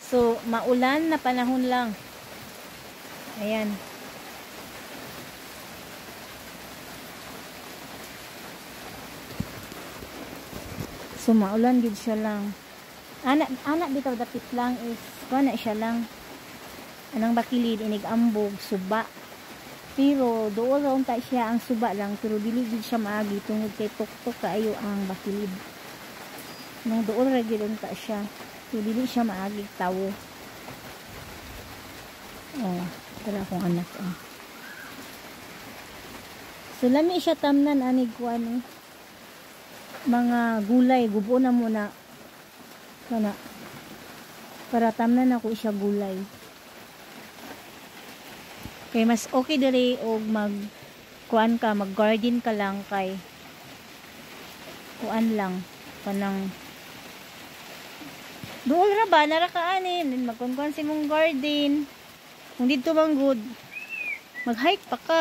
So, maulan na panahon lang. Ayan. So, maulan gid siya lang. Anak bitaw dapit lang is, na siya lang. Anang bakilid, inig-ambog, suba. Pero, doon raw ta siya ang suba lang. Pero, dili gid siya maagi. Tungod kay tuktok kaayo ang bakilid. Nang doon ra gid ta siya. So, dili siya maagi tawo. Oh, tara akong anak. Oh. So, lami siya tamnan, anig ko ano. Mga gulay, gubo na muna. Kana. Para tamnan ako siya gulay. Kay mas okay dali og kuan ka, mag-garden ka lang kay kuan lang kanang dool ra ba nara ka anin magkuan si mong garden kung dito bang good mag-hike pa ka.